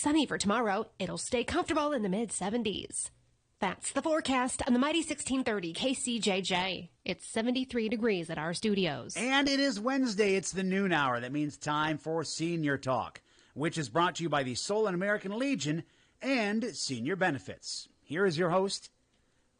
sunny for tomorrow. It'll stay comfortable in the mid-70s. That's the forecast on the mighty 1630 KCJJ. It's 73 degrees at our studios. And it is Wednesday. It's the noon hour. That means time for Senior Talk, which is brought to you by the Solon American Legion and Senior Benefits. Here is your host,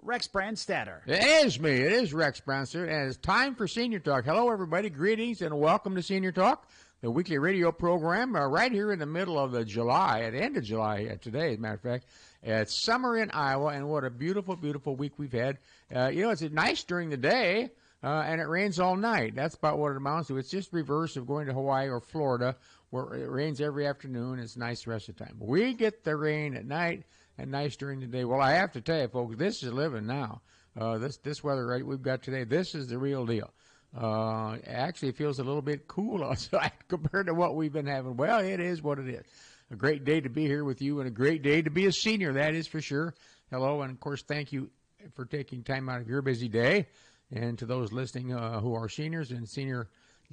Rex Brandstatter. It is me. It is Rex Brandstatter, and it's time for Senior Talk. Hello, everybody. Greetings and welcome to Senior Talk, the weekly radio program right here in the middle of the July, at the end of July today, as a matter of fact. It's summer in Iowa, and what a beautiful, beautiful week we've had. It's nice during the day, and it rains all night. That's about what it amounts to. It's just reverse of going to Hawaii or Florida, where it rains every afternoon. It's nice the rest of the time. We get the rain at night and nice during the day. Well, I have to tell you, folks, this is living now. This weather right we've got today, this is the real deal. Actually, it feels a little bit cool outside compared to what we've been having. Well, it is what it is. A great day to be here with you and a great day to be a senior, that is for sure. Hello, and of course, thank you for taking time out of your busy day. And to those listening who are seniors and senior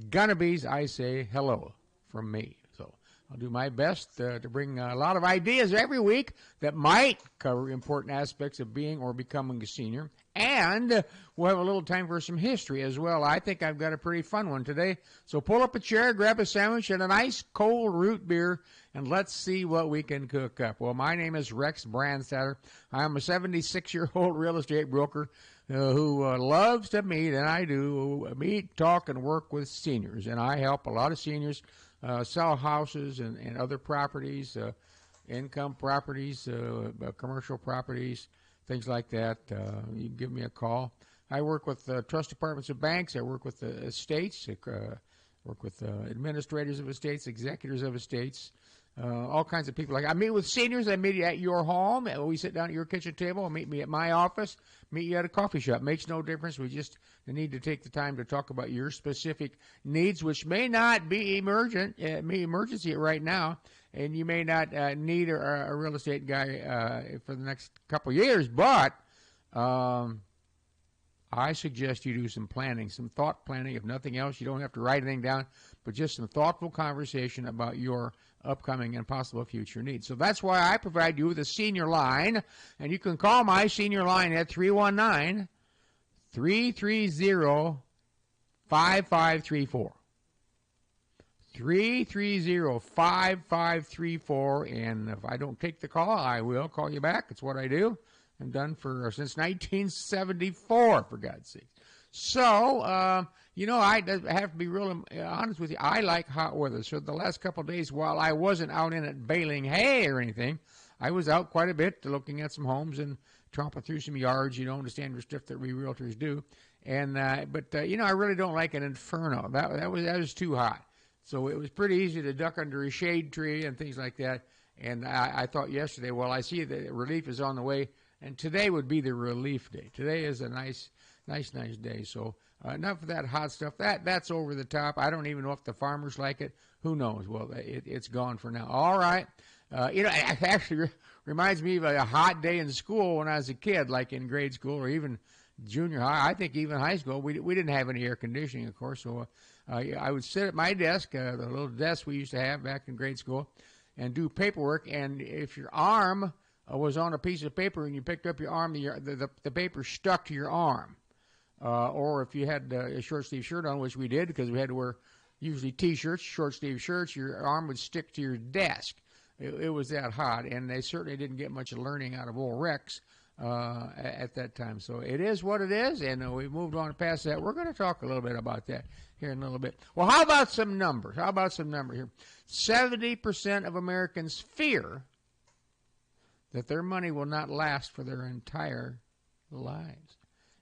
gonna-bees, I say hello from me. So I'll do my best to bring a lot of ideas every week that might cover important aspects of being or becoming a senior. And we'll have a little time for some history as well. I think I've got a pretty fun one today. So pull up a chair, grab a sandwich, and a nice cold root beer, and let's see what we can cook up. Well, my name is Rex Brandstatter. I'm a 76-year-old real estate broker who loves to meet, and I do, meet, talk, and work with seniors. And I help a lot of seniors sell houses and other properties, income properties, commercial properties, things like that. You can give me a call. I work with trust departments of banks. I work with estates. Work with administrators of estates, executors of estates, all kinds of people. Like I meet with seniors. I meet you at your home. We sit down at your kitchen table. Meet me at my office. Meet you at a coffee shop. Makes no difference. We just need to take the time to talk about your specific needs, which may not be emergency right now. And you may not need a real estate guy for the next couple of years, but I suggest you do some planning, some thought planning. If nothing else, you don't have to write anything down, but just some thoughtful conversation about your upcoming and possible future needs. So that's why I provide you with a senior line, and you can call my senior line at 319-330-5534. 330-5534, and if I don't take the call, I will call you back. It's what I do. I've done since 1974, for God's sake. So, I have to be real honest with you. I like hot weather. So the last couple of days, while I wasn't out in it baling hay or anything, I was out quite a bit looking at some homes and tromping through some yards, the standard stuff that we realtors do. And I really don't like an inferno. That was too hot. So it was pretty easy to duck under a shade tree and things like that. And I thought yesterday, well, I see that relief is on the way, and today would be the relief day. Today is a nice day. So enough of that hot stuff. That's over the top. I don't even know if the farmers like it. Who knows? Well, it's gone for now. All right. It actually reminds me of a hot day in school when I was a kid, like in grade school or even junior high. I think even high school. We didn't have any air conditioning, of course, so I would sit at my desk, the little desk we used to have back in grade school, and do paperwork. And if your arm was on a piece of paper and you picked up your arm, the paper stuck to your arm. Or if you had a short-sleeve shirt on, which we did because we had to wear usually T-shirts, short-sleeve shirts, your arm would stick to your desk. It was that hot, and they certainly didn't get much learning out of old Rex at that time. So it is what it is, and we've moved on past that. We're going to talk a little bit about that here in a little bit. Well, how about some numbers? How about some numbers here? 70% of Americans fear that their money will not last for their entire lives.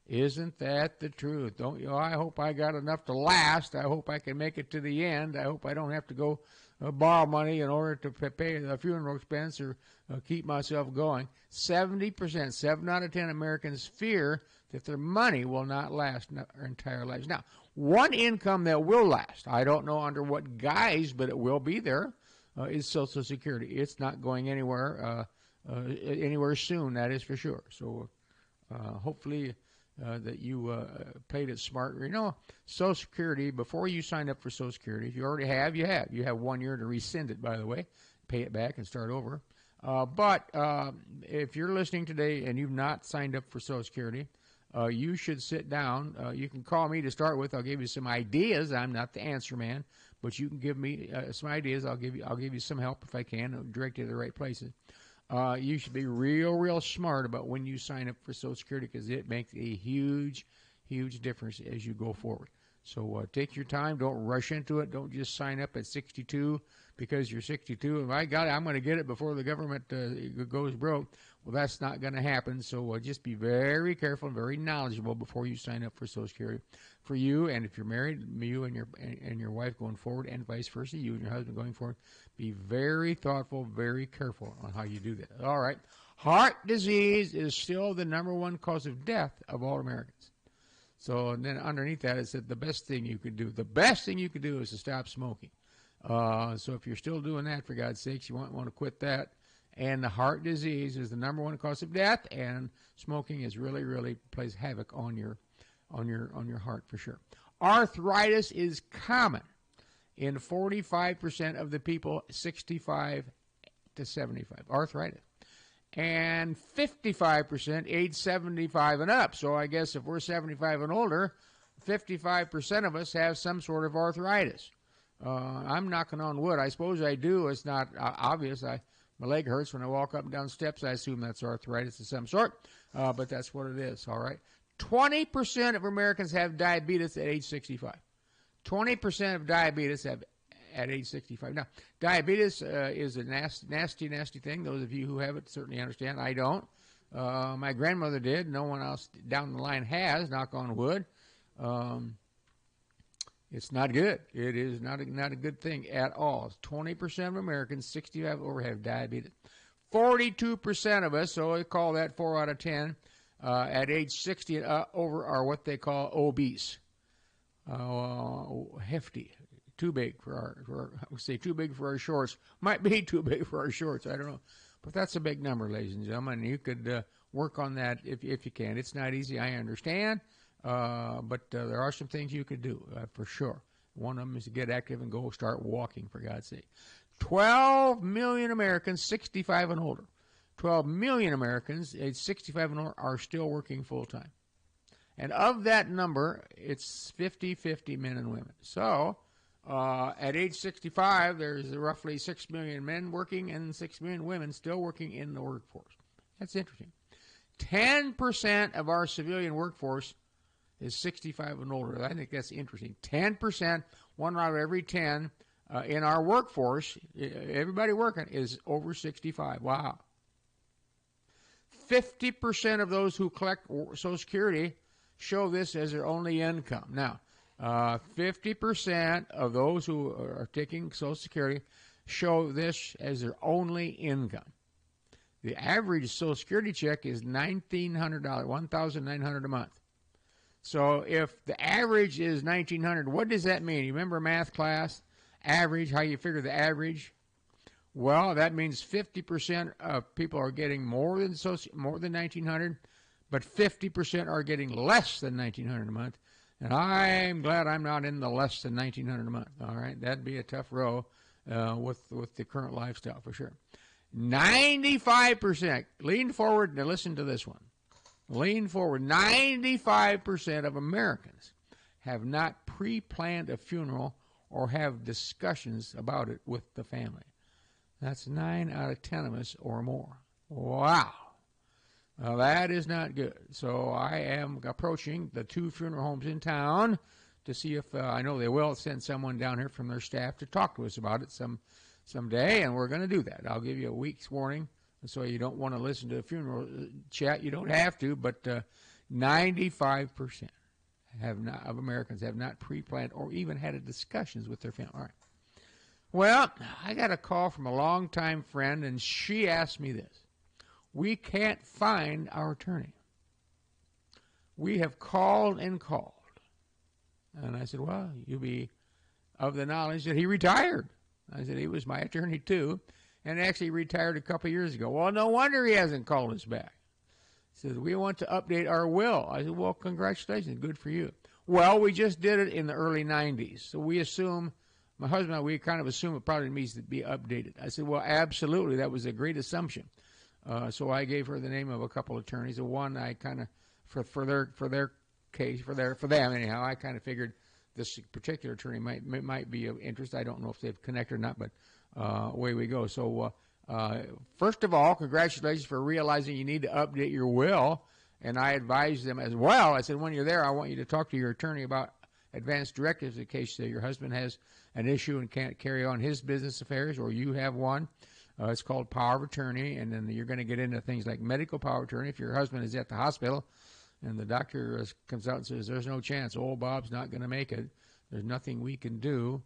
Isn't that the truth? Don't you? I hope I got enough to last. I hope I can make it to the end. I hope I don't have to go borrow money in order to pay the funeral expense or keep myself going. 70%, 7 out of 10 Americans fear that their money will not last their entire lives. Now, one income that will last, I don't know under what guise, but it will be there, is Social Security. It's not going anywhere soon, that is for sure. So hopefully that you played it smart. Social Security, before you sign up for Social Security, if you already have, you have 1 year to rescind it, by the way. pay it back and start over. But if you're listening today and you've not signed up for Social Security, you should sit down. You can call me to start with. I'll give you some ideas. I'm not the answer man, but you can give me some ideas. I'll give you some help if I can, direct you to the right places. You should be real smart about when you sign up for Social Security, because it makes a huge difference as you go forward. So take your time. Don't rush into it. Don't just sign up at 62 because you're 62 and I got it, I'm going to get it before the government goes broke. Well, that's not going to happen. So just be very careful and very knowledgeable before you sign up for Social Security. For you, and if you're married, you and your wife going forward, and vice versa, you and your husband going forward, be very thoughtful, very careful on how you do that. All right. Heart disease is still the number one cause of death of all Americans. So, and then underneath that, it said the best thing you could do is to stop smoking. So if you're still doing that, for God's sakes, you want to quit that. And the heart disease is the number one cause of death, and smoking is really plays havoc on your heart for sure. Arthritis is common in 45% of the people 65 to 75. Arthritis. And 55% age 75 and up. So I guess if we're 75 and older, 55% of us have some sort of arthritis. I'm knocking on wood. I suppose I do. It's not obvious. My leg hurts when I walk up and down steps. I assume that's arthritis of some sort, but that's what it is. All right. 20% of Americans have diabetes at age 65. 20% of diabetes have at age 65. Now, diabetes is a nasty thing. Those of you who have it certainly understand. I don't. My grandmother did. No one else down the line has, knock on wood. It's not good. It is not a good thing at all. 20% of Americans 65 over have diabetes. 42% of us, so we call that 4 out of 10, at age 60 and over are what they call obese. Hefty. Too big for our I would say too big for our shorts. Might be too big for our shorts. I don't know. But that's a big number, ladies and gentlemen. You could work on that if you can. It's not easy, I understand. But there are some things you could do for sure. One of them is to get active and go start walking, for God's sake. 12 million Americans 65 and older. 12 million Americans age 65 and older are still working full-time. And of that number, it's 50-50 men and women. So at age 65, there's roughly 6 million men working and 6 million women still working in the workforce. That's interesting. 10% of our civilian workforce is 65 and older. I think that's interesting. 10%, 1 out of every 10 in our workforce, everybody working, is over 65. Wow. 50% of those who collect Social Security show this as their only income. Now, 50% of those who are taking Social Security show this as their only income. The average Social Security check is $1,900, $1,900 a month. So if the average is $1,900, what does that mean? You remember math class? Average, how you figure the average? Well, that means 50% of people are getting more than $1,900, but 50% are getting less than $1,900 a month. And I'm glad I'm not in the less than $1,900 a month. All right, that'd be a tough row with the current lifestyle for sure. 95%. Lean forward and listen to this one. Lean forward. 95% of Americans have not pre-planned a funeral or have discussions about it with the family. That's 9 out of 10 of us or more. Wow. Well, that is not good. So I am approaching the 2 funeral homes in town to see if I know they will send someone down here from their staff to talk to us about it someday, and we're going to do that. I'll give you a week's warning. So you don't want to listen to a funeral chat. You don't have to, but 95% of Americans have not pre-planned or even had discussions with their family. All right. Well, I got a call from a longtime friend, and she asked me this. We can't find our attorney. We have called and called. And I said, well, you be of the knowledge that he retired. I said, he was my attorney too, and actually retired a couple years ago. Well, no wonder he hasn't called us back. He says, we want to update our will. I said, well, congratulations, good for you. Well, we just did it in the early 90s, so we assume my husband and I, we kind of assume it probably needs to be updated. I said, well, absolutely. That was a great assumption. So I gave her the name of a couple of attorneys. The one I kind of, for their case, for them anyhow, I kind of figured this particular attorney might be of interest. I don't know if they've connected or not, but away we go. So first of all, congratulations for realizing you need to update your will. And I advised them as well. I said, when you're there, I want you to talk to your attorney about advance directives in case your husband has an issue and can't carry on his business affairs, or you have one. It's called power of attorney, and then you're going to get into things like medical power of attorney. If your husband is at the hospital and the doctor comes out and says, there's no chance, old Bob's not going to make it, there's nothing we can do,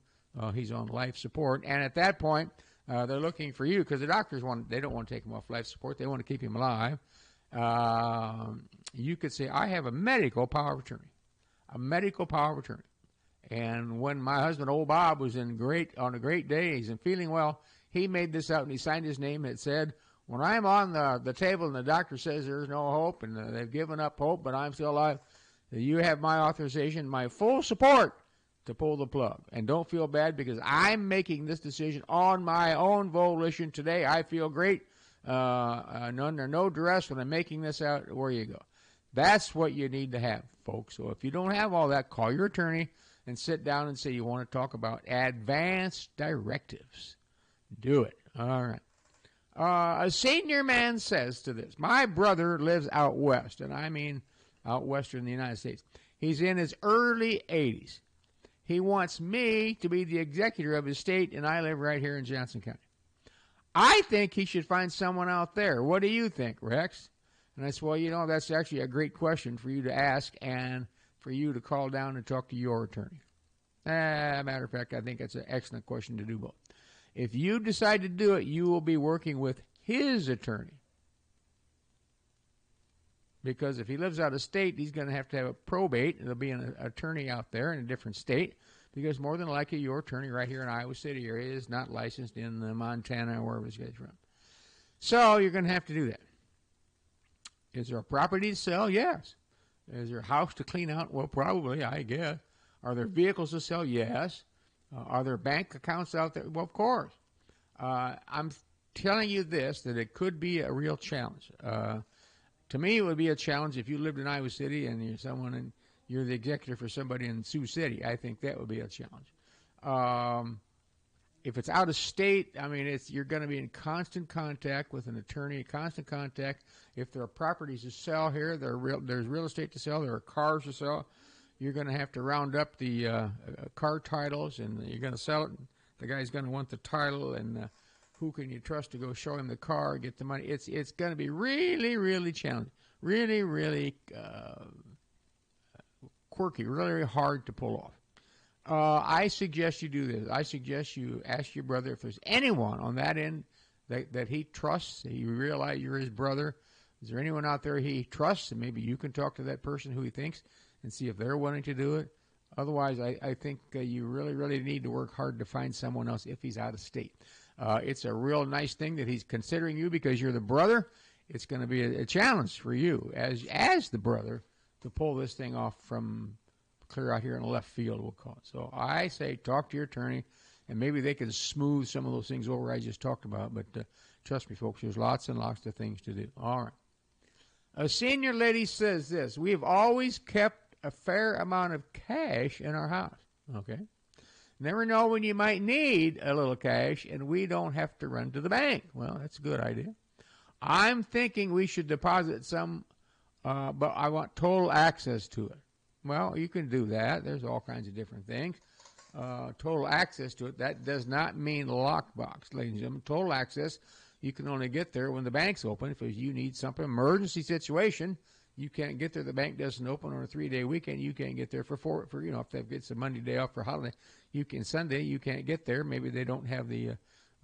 he's on life support. And at that point, they're looking for you because the doctors they don't want to take him off life support. They want to keep him alive. You could say, I have a medical power of attorney. A medical power of attorney. And when my husband, old Bob, was on a great day, he's feeling well, he made this out and he signed his name. It said, when I'm on the table and the doctor says there's no hope and they've given up hope, but I'm still alive, you have my authorization, my full support to pull the plug. And don't feel bad because I'm making this decision on my own volition today. I feel great. Under no duress when I'm making this out. Where you go. That's what you need to have, folks. So if you don't have all that, call your attorney and sit down and say you want to talk about advanced directives. Do it. All right. A senior man says to this, my brother lives out west, and I mean out western the United States. He's in his early 80s. He wants me to be the executor of his estate, and I live right here in Johnson County. I think he should find someone out there. What do you think, Rex? And I said, well, that's actually a great question for you to ask and for you to call down and talk to your attorney. Matter of fact, I think that's an excellent question to do both. If you decide to do it, you will be working with his attorney. Because if he lives out of state, he's going to have a probate. There'll be an attorney out there in a different state. Because more than likely, your attorney right here in Iowa City area is not licensed in Montana or wherever this guy's from. So you're going to have to do that. Is there a property to sell? Yes. Is there a house to clean out? Well, probably, I guess. Are there vehicles to sell? Yes. Are there bank accounts out there? Well, of course. I'm telling you this, that it could be a real challenge. To me, it would be a challenge if you lived in Iowa City and you're the executor for somebody in Sioux City. I think that would be a challenge. If it's out of state, I mean, you're going to be in constant contact with an attorney, constant contact. If there are properties to sell here, there's real estate to sell, there are cars to sell, you're going to have to round up the car titles, and you're going to sell it. The guy's going to want the title, and who can you trust to go show him the car, get the money? It's going to be really, really challenging, really, really quirky, really hard to pull off. I suggest you do this. I suggest you ask your brother if there's anyone on that end that he trusts, that you realize you're his brother. Is there anyone out there he trusts? And maybe you can talk to that person who he thinks and see if they're willing to do it. Otherwise, I think you really, really need to work hard to find someone else if he's out of state. It's a real nice thing that he's considering you because you're the brother. It's going to be a challenge for you as the brother to pull this thing off from clear out here in the left field, we'll call it. So I say talk to your attorney, and maybe they can smooth some of those things over I just talked about. But trust me, folks, there's lots and lots of things to do. All right. A senior lady says this: we have always kept a fair amount of cash in our house. Okay. Never know when you might need a little cash, and we don't have to run to the bank. Well, that's a good idea. I'm thinking we should deposit some, but I want total access to it. Well, you can do that. There's all kinds of different things. Total access to it, that does not mean lockbox, ladies and gentlemen. Total access, you can only get there when the bank's open. If you need something, emergency situation, you can't get there. The bank doesn't open on a 3-day weekend. You can't get there for if they've got some Monday day off for holiday. Sunday, you can't get there. Maybe they don't have the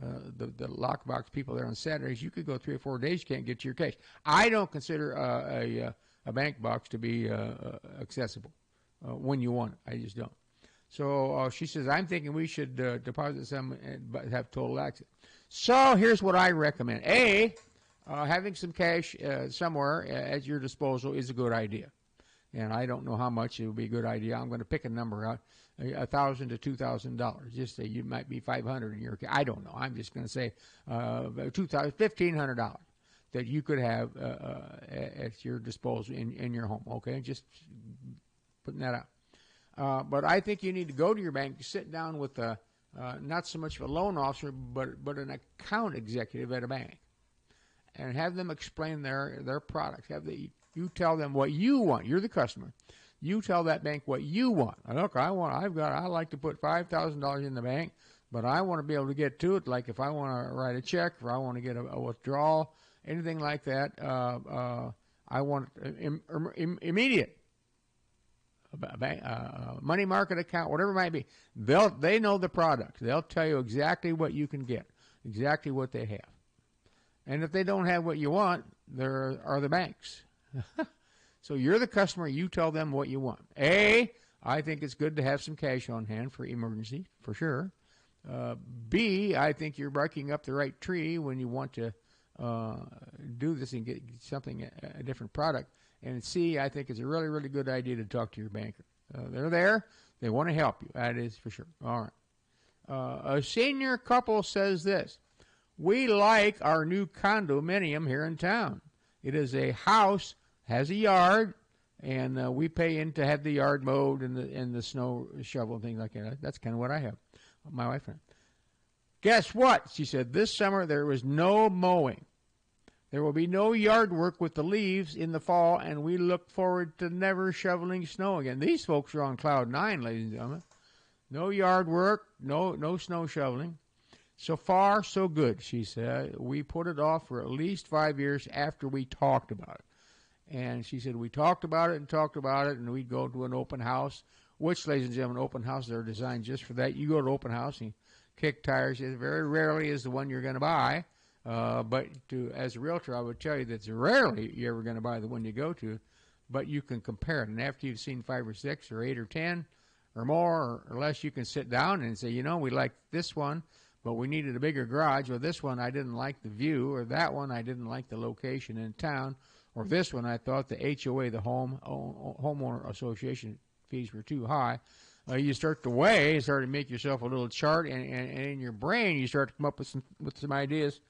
lockbox people there on Saturdays. You could go 3 or 4 days. You can't get to your cash. I don't consider a bank box to be accessible when you want it. I just don't. So she says, I'm thinking we should deposit some but have total access. So here's what I recommend. Having some cash somewhere at your disposal is a good idea. and I don't know how much it would be a good idea. I'm going to pick a number out, $1,000 to $2,000. Just say you might be $500 in your case. I don't know. I'm just going to say $1,500 that you could have at your disposal in your home. Okay, just putting that out. But I think you need to go to your bank, sit down with not so much of a loan officer, but an account executive at a bank, and have them explain their products. You tell them what you want. You're the customer. You tell that bank what you want. Look, I like to put $5,000 in the bank, but I want to be able to get to it. Like if I want to write a check, or I want to get a withdrawal, anything like that, I want immediate. Money market account, whatever it might be. They know the product. They'll tell you exactly what you can get, exactly what they have. And if they don't have what you want, there are the banks. So you're the customer. You tell them what you want. I think it's good to have some cash on hand for emergency, for sure. B, I think you're barking up the right tree when you want to do this and get something, a different product. And C, I think it's a really, really good idea to talk to your banker. They're there. They want to help you. That is for sure. All right. A senior couple says this. We like our new condominium here in town. It is a house, has a yard, and we pay in to have the yard mowed and the snow shovel and things like that. That's kind of what I have. My wife and I. Guess what? She said, this summer there was no mowing. There will be no yard work with the leaves in the fall, and we look forward to never shoveling snow again. These folks are on cloud 9, ladies and gentlemen. No yard work, no snow shoveling. So far, so good, she said. We put it off for at least 5 years after we talked about it. And she said, we talked about it, and we'd go to an open house, which, ladies and gentlemen, open houses are designed just for that. You go to an open house and kick tires. It very rarely is the one you're going to buy. But as a realtor, I would tell you that it's rarely you're ever going to buy the one you go to, but you can compare it. And after you've seen 5 or 6 or 8 or 10 or more or less, you can sit down and say, we like this one, but we needed a bigger garage, or this one I didn't like the view, or that one I didn't like the location in town, or this one I thought the HOA, the homeowner association fees were too high. You start to weigh, you start to make yourself a little chart, and in your brain you start to come up with some ideas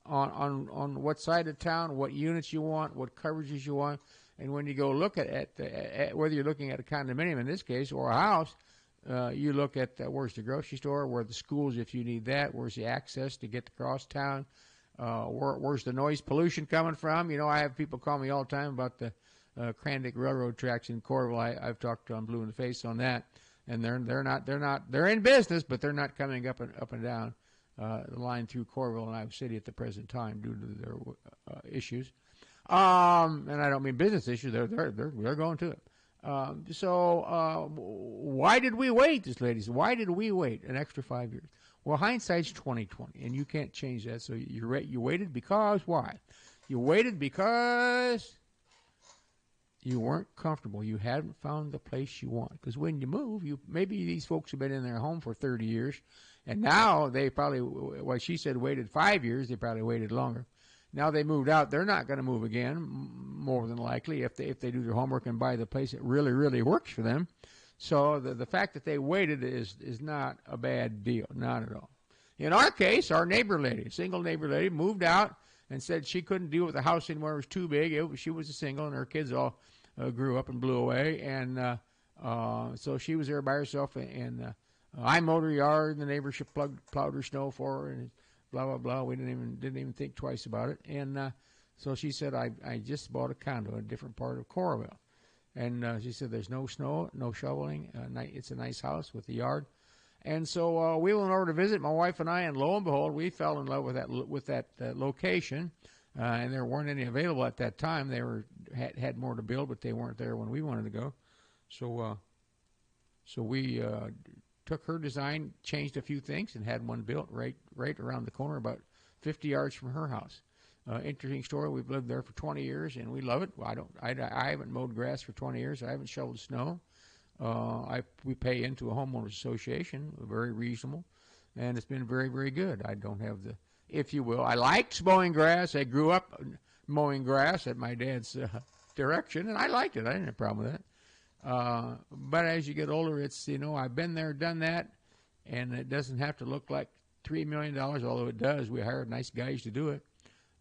on what side of town, what units you want, what coverages you want. And when you go look at whether you're looking at a condominium in this case or a house, you look at where's the grocery store, where the schools if you need that, where's the access to get across town, where's the noise pollution coming from. I have people call me all the time about the Crandick Railroad tracks in Coralville. I've talked to them blue in the face on that, and they're in business, but they're not coming up and down the line through Coralville and Iowa City at the present time due to their issues. And I don't mean business issues. They're going to it. So why did we wait, this lady said? Why did we wait an extra 5 years? Well, hindsight's 20/20, and you can't change that. So you waited because why? You waited because you weren't comfortable. You hadn't found the place you want. Because when you move, maybe these folks have been in their home for 30 years, and now they probably, well, she said waited 5 years. They probably waited longer. Now they moved out. They're not going to move again, more than likely, if they do their homework and buy the place that really, really works for them. So the fact that they waited is not a bad deal, not at all. In our case, our neighbor lady, single neighbor lady, moved out and said she couldn't deal with the house anymore. It was too big. She was a single, and her kids all grew up and blew away. And so she was there by herself, and I mowed her yard, and the neighbor plowed her snow for her, and blah, blah, blah. We didn't even think twice about it. And so she said, I just bought a condo in a different part of Coralville. And she said, there's no snow, no shoveling. It's a nice house with a yard. And so we went over to visit, my wife and I, and lo and behold, we fell in love with that location. And there weren't any available at that time. They had more to build, but they weren't there when we wanted to go. So we took her design, changed a few things, and had one built right around the corner, about 50 yards from her house. Interesting story. We've lived there for 20 years, and we love it. I haven't mowed grass for 20 years. I haven't shoveled snow. We pay into a homeowners association, very reasonable, and it's been very, very good. I don't have the, if you will, I liked mowing grass. I grew up mowing grass at my dad's direction, and I liked it. I didn't have a problem with that. But as you get older, it's, I've been there, done that, and it doesn't have to look like $3 million, although it does. We hired nice guys to do it.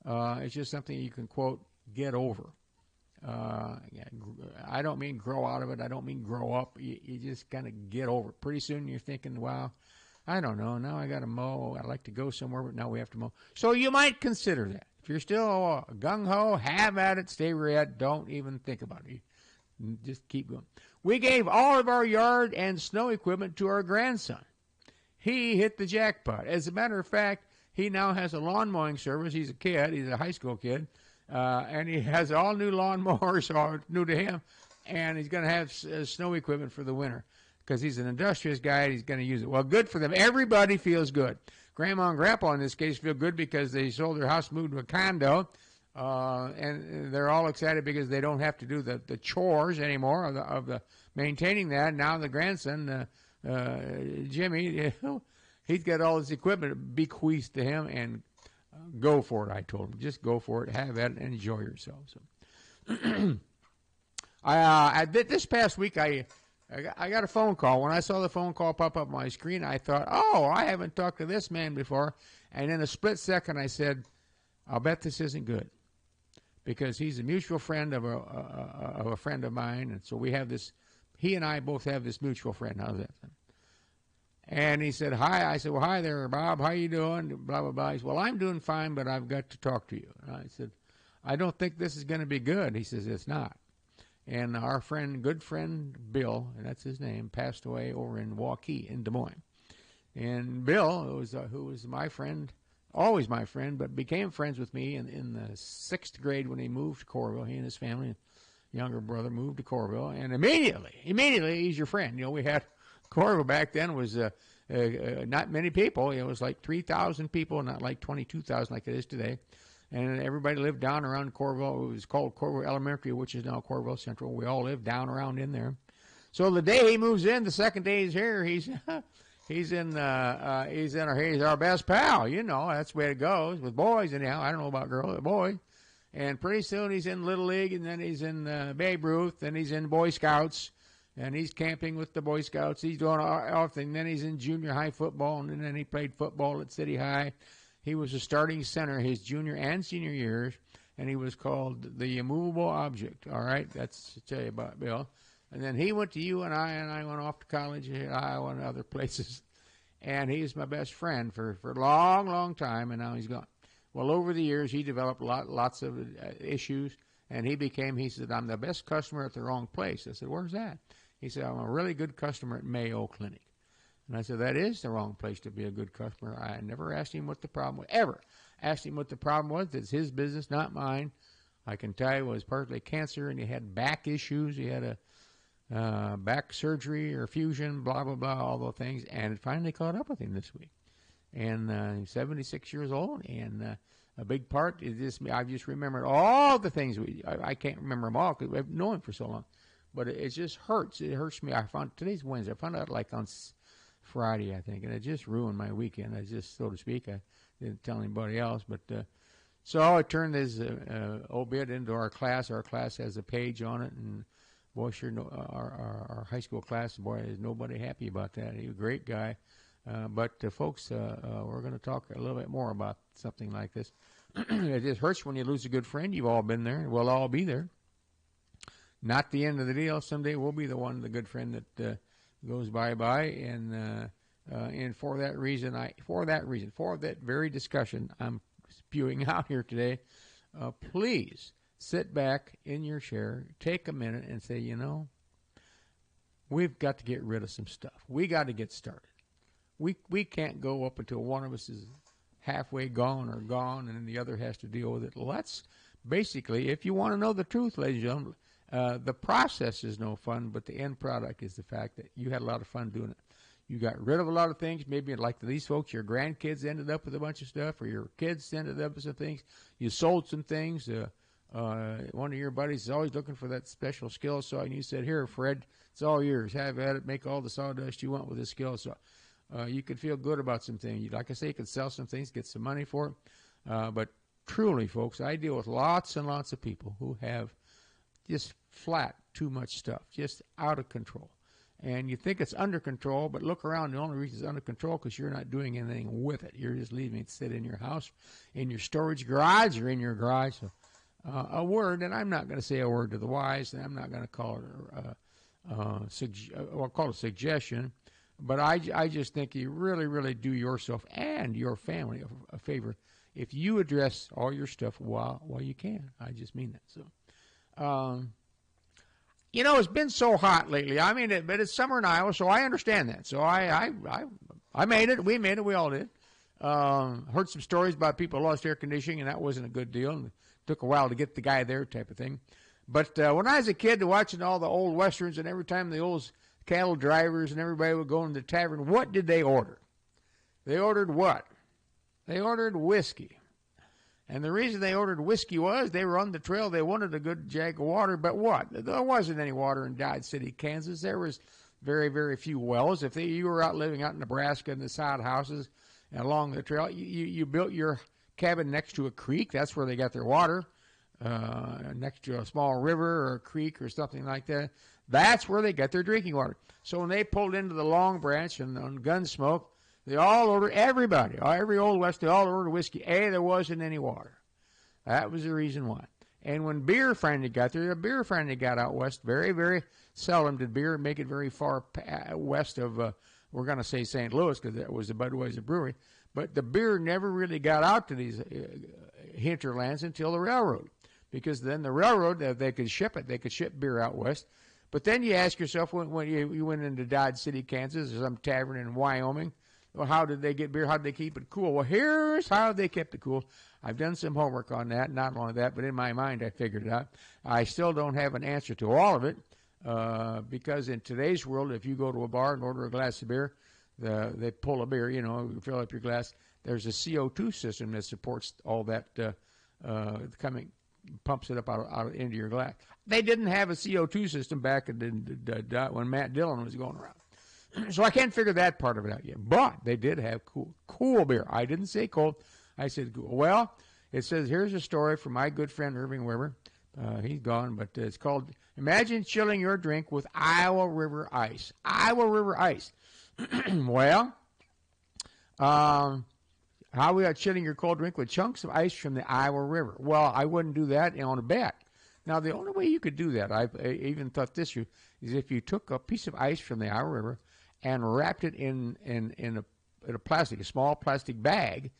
It's just something you can, quote, get over. I don't mean grow out of it. I don't mean grow up. You just kind of get over it. Pretty soon you're thinking, wow, I don't know. Now I got to mow. I'd like to go somewhere, but now we have to mow. So you might consider that. If you're still gung-ho, have at it, stay where you're at. Don't even think about it. Just keep going. We gave all of our yard and snow equipment to our grandson. He hit the jackpot. As a matter of fact, he now has a lawn mowing service. He's a kid. He's a high school kid. And he has all new lawnmowers, all new to him. And he's going to have snow equipment for the winter because he's an industrious guy and he's going to use it. Well, good for them. Everybody feels good. Grandma and Grandpa, in this case, feel good because they sold their house, moved to a condo. And they're all excited because they don't have to do the chores anymore of the maintaining that. Now the grandson, Jimmy, he's got all his equipment bequeathed to him, and go for it. I told him, just go for it, have at it, and enjoy yourself. So, this past week I got a phone call. When I saw the phone call pop up on my screen, I thought, oh, I haven't talked to this man before. And in a split second, I said, I'll bet this isn't good. Because he's a mutual friend of a friend of mine, and so we have this. He and I both have this mutual friend. How's that? And he said, hi. I said, well, hi there, Bob. How you doing? Blah, blah, blah. He said, well, I'm doing fine, but I've got to talk to you. And I said, I don't think this is going to be good. He says, it's not. And our friend, good friend, Bill, and that's his name, passed away over in Waukee in Des Moines. And Bill, who was my friend, always my friend, but became friends with me in the 6th grade when he moved to Coralville. He and his family, younger brother, moved to Coralville, and immediately he's your friend. We had Coralville back then was not many people. It was like 3,000 people, not like 22,000 like it is today. And everybody lived down around Coralville. It was called Coralville Elementary, which is now Coralville Central. We all lived down around in there. So the day he moves in, the second day he's here, he's our best pal. That's the way it goes with boys anyhow. I don't know about girls, but boys. And pretty soon he's in Little League, and then he's in Babe Ruth, and he's in Boy Scouts, and he's camping with the Boy Scouts. He's doing everything. Then he's in junior high football, and then he played football at City High. He was a starting center his junior and senior years, and he was called the immovable object. All right, that's to tell you about Bill. And then he went to UNI, and I went off to college in Iowa and other places. And he's my best friend for a long, long time, and now he's gone. Well, over the years, he developed lots of issues, and he said, I'm the best customer at the wrong place. I said, where's that? He said, I'm a really good customer at Mayo Clinic. And I said, that is the wrong place to be a good customer. I never asked him what the problem was, ever asked him what the problem was. It's his business, not mine. I can tell you it was partly cancer, and he had back issues. He had a back surgery or fusion, blah, blah, blah, all those things. And it finally caught up with him this week. And he's 76 years old, and a big part is this. I've just remembered all the things. I can't remember them all because I've known him for so long. But it just hurts. It hurts me. Today's Wednesday. I found out like on Friday, I think, and it just ruined my weekend. I just, so to speak, I didn't tell anybody else. But so I turned his obit into our class. Our class has a page on it, and boy, sure, our high school class, boy, is nobody happy about that. He was a great guy. But folks, we're going to talk a little bit more about something like this. It just hurts when you lose a good friend. You've all been there. We'll all be there. Not the end of the deal. Someday we'll be the good friend that goes bye-bye. And for that reason, for that very discussion I'm spewing out here today, please sit back in your chair, take a minute, and say, we've got to get rid of some stuff. We got to get started. We can't go up until one of us is halfway gone, and then the other has to deal with it. Let's basically, if you want to know the truth, ladies and gentlemen, the process is no fun, but the end product is the fact that you had a lot of fun doing it. You got rid of a lot of things. Maybe like these folks, your grandkids ended up with a bunch of stuff, or your kids ended up with some things. You sold some things. One of your buddies is always looking for that special skill saw, and you said, here, Fred, it's all yours. Have at it. Make all the sawdust you want with this skill saw. You could feel good about some things. Like I say, you could sell some things, get some money for it. But truly, folks, I deal with lots and lots of people who have just flat too much stuff, just out of control. And you think it's under control, but look around. The only reason it's under control because you're not doing anything with it. You're just leaving it sit in your house, in your storage garage, or in your garage. So, a word, and I'm not going to say a word to the wise, and I'm not going to call it I'll call it a suggestion, but I just think you really, really do yourself and your family a favor if you address all your stuff while you can. I just mean that. So, it's been so hot lately. I mean, but it's summer in Iowa, so I understand that. So I made it. We made it. We all did. Heard some stories about people who lost air conditioning, and that wasn't a good deal. And it took a while to get the guy there, type of thing. But when I was a kid, watching all the old westerns, and every time the old cattle drivers and everybody would go in the tavern, what did they order? They ordered what? They ordered whiskey. And the reason they ordered whiskey was they were on the trail. They wanted a good jag of water. But what? There wasn't any water in Dodge City, Kansas. There was very, very few wells. If you were out living out in Nebraska in the side houses and along the trail, you built your cabin next to a creek. That's where they got their water, next to a small river or a creek or something like that. That's where they got their drinking water. So when they pulled into the Long Branch and on Gunsmoke, they all ordered, everybody, every old West, they all ordered whiskey. There wasn't any water. That was the reason why. And when beer finally got there, the beer finally got out west. Very, very seldom did beer make it very far west of, we're going to say St. Louis because that was the Budweiser brewery. But the beer never really got out to these hinterlands until the railroad. Because then the railroad, they could ship it. They could ship beer out west. But then you ask yourself, when you went into Dodge City, Kansas, or some tavern in Wyoming, well, how did they get beer? How did they keep it cool? Well, here's how they kept it cool. I've done some homework on that. Not only that, but in my mind, I figured it out. I still don't have an answer to all of it because in today's world, if you go to a bar and order a glass of beer, they pull a beer, you fill up your glass. There's a CO2 system that supports all that pumps it up out into your glass. They didn't have a CO2 system back when Matt Dillon was going around. So I can't figure that part of it out yet. But they did have cool beer. I didn't say cold. I said cool. Well, it says, here's a story from my good friend Irving Weber. He's gone, but it's called, Imagine Chilling Your Drink with Iowa River Ice. Iowa River Ice. Well, how we are chilling your cold drink with chunks of ice from the Iowa River. Well, I wouldn't do that on a bet. Now, the only way you could do that, I even thought this is if you took a piece of ice from the Iowa River and wrapped it in a small plastic bag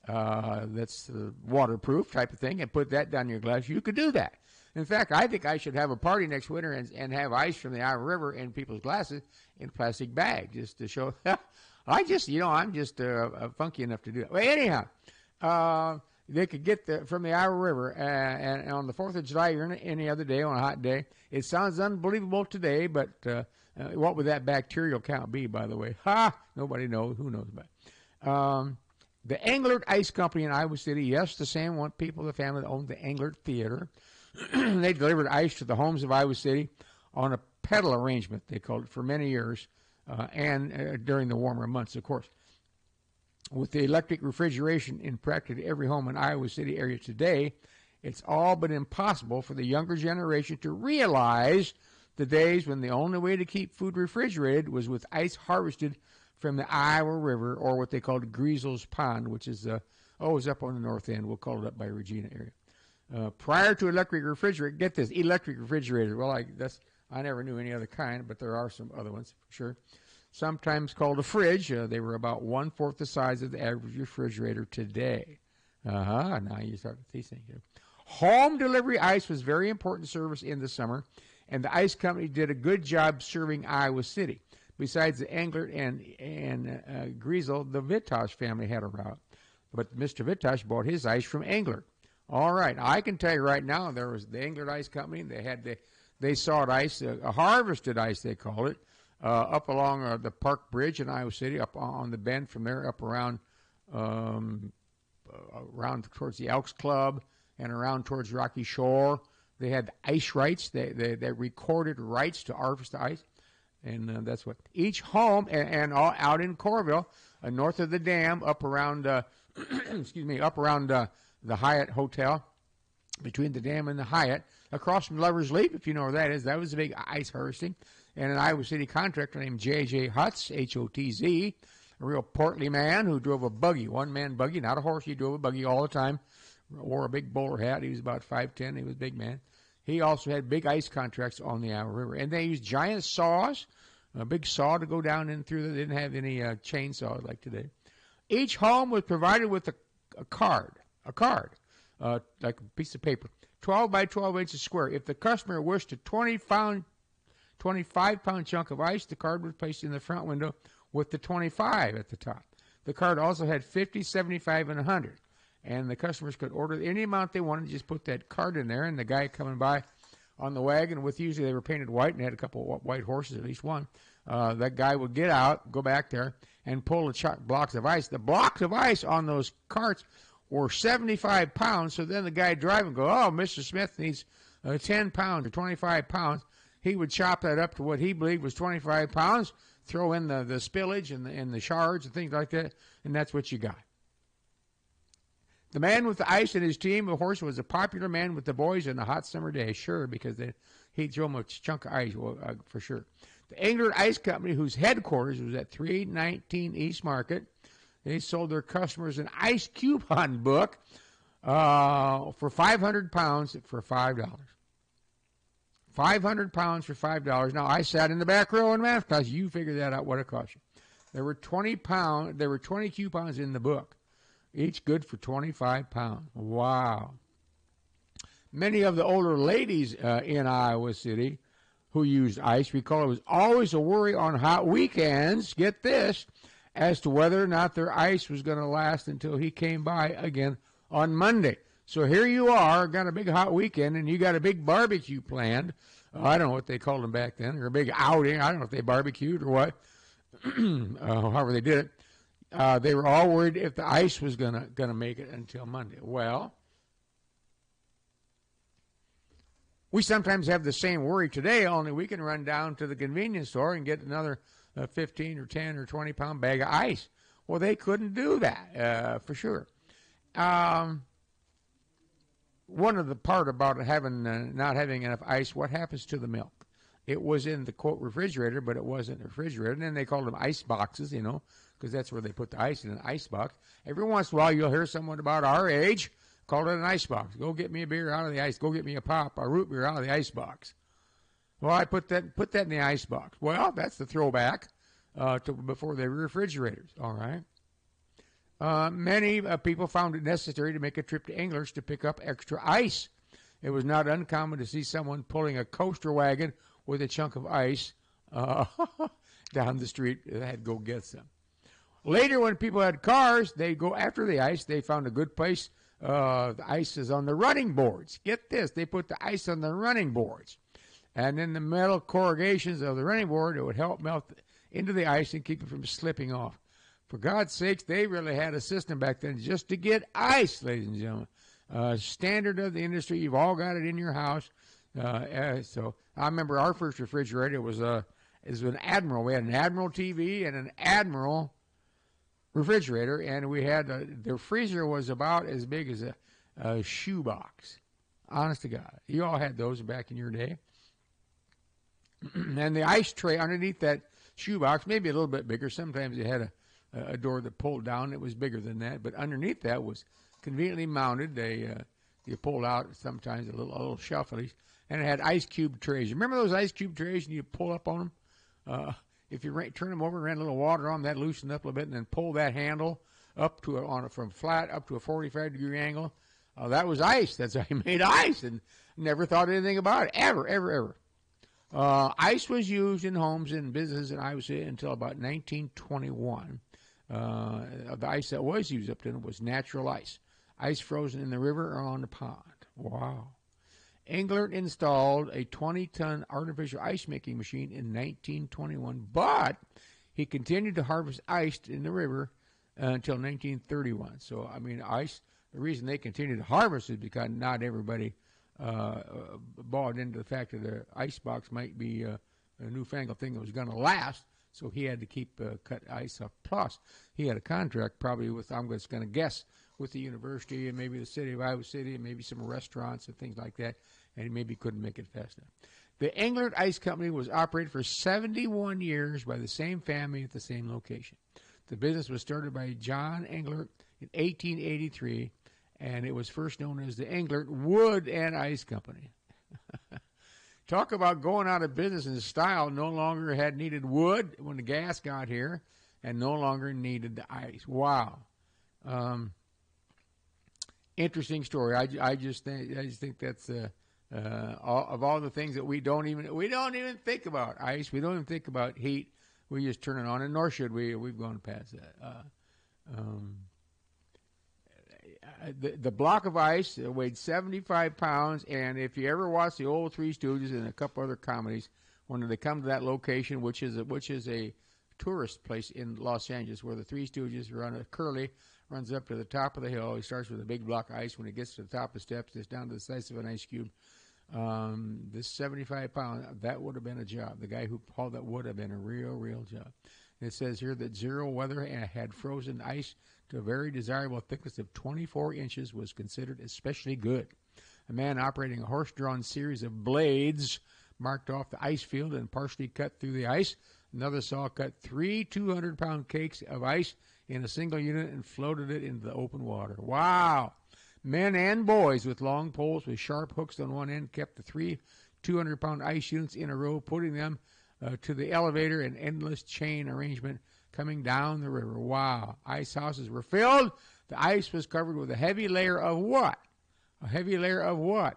that's waterproof type of thing, and put that down your glass, you could do that. In fact, I think I should have a party next winter and have ice from the Iowa River in people's glasses in plastic bags just to show. I'm just funky enough to do that. Well, anyhow, they could get from the Iowa River, and on the 4th of July or any other day on a hot day. It sounds unbelievable today, but what would that bacterial count be, by the way? Nobody knows. Who knows about it? The Englert Ice Company in Iowa City, yes, the same one people, the family that owned the Englert Theater. They delivered ice to the homes of Iowa City on a pedal arrangement, they called it, for many years, and during the warmer months, of course. With the electric refrigeration in practically every home in Iowa City area today, it's all but impossible for the younger generation to realize the days when the only way to keep food refrigerated was with ice harvested from the Iowa River, or what they called Griesel's Pond, which is it's up on the north end. We'll call it up by Regina area. Prior to electric refrigerator, get this, electric refrigerator. Well, I never knew any other kind, but there are some other ones for sure. Sometimes called a fridge. They were about 1/4 the size of the average refrigerator today. Now you start to see things. Home delivery ice was very important service in the summer, and the ice company did a good job serving Iowa City. Besides the Englert and Griesel, the Vitosh family had a route. But Mr. Vitosh bought his ice from Englert. All right, I can tell you right now, there was the Englert Ice Company. They sawed ice, a harvested ice they called it, up along the Park Bridge in Iowa City, up on the bend from there, up around towards the Elks Club and around towards Rocky Shore. They had ice rights. They recorded rights to harvest the ice. And that's what each home and all out in Coralville, north of the dam, up around, up around the Hyatt Hotel, between the dam and the Hyatt, across from Lover's Leap, if you know where that is. That was a big ice harvesting. And an Iowa City contractor named J.J. Hutz, H-O-T-Z, a real portly man who drove a buggy, one-man buggy, not a horse. He drove a buggy all the time, wore a big bowler hat. He was about 5'10". He was a big man. He also had big ice contracts on the Iowa River. And they used giant saws, a big saw to go down in through. They didn't have any chainsaws like today. Each home was provided with a card, like a piece of paper, 12 by 12 inches square. If the customer wished a 25-pound chunk of ice, the card was placed in the front window with the 25 at the top. The card also had 50, 75, and 100. And the customers could order any amount they wanted, just put that card in there, and the guy coming by on the wagon with, usually they were painted white and had a couple of white horses, at least one. That guy would get out, go back there, and pull the blocks of ice. The blocks of ice on those carts were 75 pounds, so then the guy driving go, oh, Mr. Smith needs 10 pounds or 25 pounds. He would chop that up to what he believed was 25 pounds, throw in the spillage and the shards and things like that, and that's what you got. The man with the ice and his team of horses was a popular man with the boys on a hot summer day, sure, because he'd throw them a chunk of ice, for sure. The Engler Ice Company, whose headquarters was at 319 East Market, they sold their customers an ice coupon book for 500 pounds for $5. 500 pounds for $5. Now, I sat in the back row in math class. You figure that out, what it cost you. There were 20 coupons in the book, each good for 25 pounds. Wow. Many of the older ladies in Iowa City who used ice recall it was always a worry on hot weekends, get this, as to whether or not their ice was going to last until he came by again on Monday. So here you are, got a big hot weekend, and you got a big barbecue planned. I don't know what they called them back then, or a big outing. I don't know if they barbecued or what, however they did it. They were all worried if the ice was gonna make it until Monday. Well, we sometimes have the same worry today, only we can run down to the convenience store and get another 15 or 10 or 20-pound bag of ice. Well, they couldn't do that, for sure. One of the part about not having enough ice, what happens to the milk? It was in the, quote, refrigerator, but it wasn't refrigerated, and they called them ice boxes, because that's where they put the ice in an ice box. Every once in a while, you'll hear someone about our age call it an ice box. Go get me a beer out of the ice. Go get me a root beer out of the ice box. Well, I put that in the ice box. Well, that's the throwback to before they were refrigerators, all right? Many people found it necessary to make a trip to Engler's to pick up extra ice. It was not uncommon to see someone pulling a coaster wagon with a chunk of ice down the street. They had to go get some. Later, when people had cars, they'd go after the ice. They found a good place. The ice is on the running boards. Get this. They put the ice on the running boards. And then the metal corrugations of the running board, it would help melt into the ice and keep it from slipping off. For God's sakes, they really had a system back then just to get ice, ladies and gentlemen. Standard of the industry. You've all got it in your house. So I remember our first refrigerator was an Admiral. We had an Admiral TV and an Admiral refrigerator, and we had the freezer was about as big as a shoebox. Honest to God. You all had those back in your day. And the ice tray underneath that shoebox, maybe a little bit bigger. Sometimes it had a door that pulled down. It was bigger than that. But underneath that was conveniently mounted. You pulled out sometimes a little shelf at least. And it had ice cube trays. Remember those ice cube trays and you pull up on them? If you turn them over and ran a little water on that, loosened up a little bit, and then pull that handle up to from flat up to a 45-degree angle, that was ice. That's how you made ice, and never thought anything about it, ever, ever, ever. Ice was used in homes and businesses in Iowa City until about 1921. The ice that was used up then was natural ice frozen in the river or on the pond. Wow. Englert installed a 20-ton artificial ice-making machine in 1921, but he continued to harvest ice in the river until 1931. So, I mean, ice, the reason they continued to harvest is because not everybody bought into the fact that the ice box might be a newfangled thing that was going to last, so he had to keep cut ice off. Plus, he had a contract probably with, I'm just going to guess, with the university and maybe the city of Iowa City and maybe some restaurants and things like that, and he maybe couldn't make it fast enough. The Englert Ice Company was operated for 71 years by the same family at the same location. The business was started by John Englert in 1883, and it was first known as the Englert Wood and Ice Company. Talk about going out of business in style. No longer had needed wood when the gas got here, and no longer needed the ice. Wow. Interesting story. I just think that's of all the things that we don't even think about ice. We don't even think about heat. We just turn it on, and nor should we. We've gone past that. The block of ice weighed 75 pounds, and if you ever watch the old Three Stooges and a couple other comedies, when they come to that location, which is a tourist place in Los Angeles, where the Three Stooges Curly runs up to the top of the hill. He starts with a big block of ice. When he gets to the top of the steps, it's down to the size of an ice cube. This 75 pound, that would have been a job. The guy who hauled that would have been a real job. It says here that zero weather had frozen ice to a very desirable thickness of 24 inches was considered especially good. A man operating a horse-drawn series of blades marked off the ice field and partially cut through the ice. Another saw cut 3 200-pound cakes of ice in a single unit and floated it into the open water. Wow! Men and boys with long poles with sharp hooks on one end kept the 3 200-pound ice units in a row, putting them to the elevator, an endless chain arrangement coming down the river. Wow. Ice houses were filled. The ice was covered with a heavy layer of what? A heavy layer of what?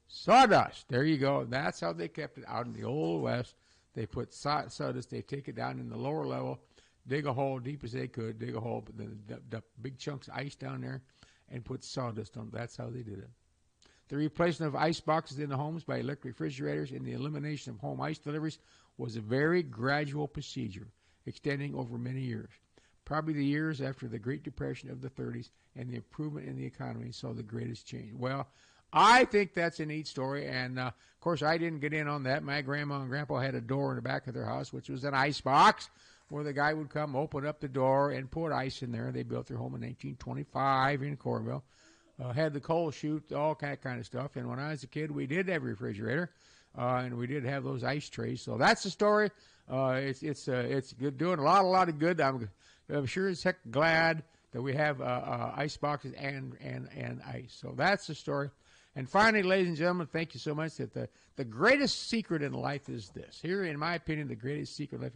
Sawdust. There you go. That's how they kept it out in the Old West. They put sawdust. They take it down in the lower level, dig a hole deep as they could, dig a hole, but then dump big chunks of ice down there and put sawdust on it. That's how they did it. The replacement of ice boxes in the homes by electric refrigerators and the elimination of home ice deliveries was a very gradual procedure, extending over many years. Probably the years after the Great Depression of the 30s and the improvement in the economy saw the greatest change. Well, I think that's a neat story, and of course I didn't get in on that. My grandma and grandpa had a door in the back of their house, which was an ice box, where the guy would come, open up the door, and put ice in there. They built their home in 1925 in Coralville. Had the coal chute, all that kind of stuff. And when I was a kid, we did have a refrigerator, and we did have those ice trays. So that's the story. It's good, doing a lot of good. I'm sure as heck glad that we have ice boxes and ice. So that's the story. And finally, ladies and gentlemen, thank you so much. That the greatest secret in life is this. Here, in my opinion, the greatest secret in life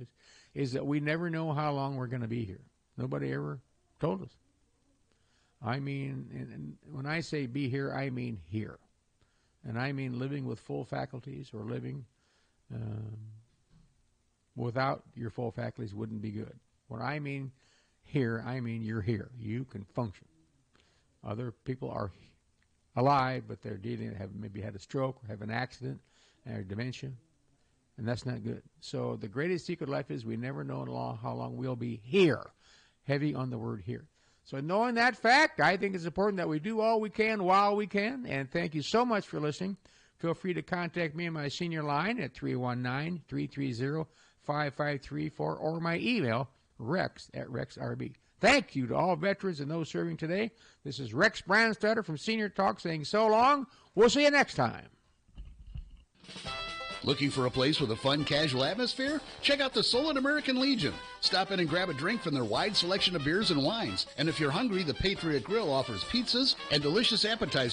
is that we never know how long we're going to be here. Nobody ever told us. I mean, and when I say be here, I mean here. And I mean living with full faculties or living without your full faculties wouldn't be good. When I mean here, I mean you're here. You can function. Other people are alive, but they're have maybe had a stroke or have an accident or dementia, and that's not good. So the greatest secret of life is we never know how long we'll be here. Heavy on the word here. So knowing that fact, I think it's important that we do all we can while we can. And thank you so much for listening. Feel free to contact me on my senior line at 319-330-5534 or my email, rex@rexrb. Thank you to all veterans and those serving today. This is Rex Brandstatter from Senior Talk saying so long. We'll see you next time. Looking for a place with a fun, casual atmosphere? Check out the Solon American Legion. Stop in and grab a drink from their wide selection of beers and wines. And if you're hungry, the Patriot Grill offers pizzas and delicious appetizers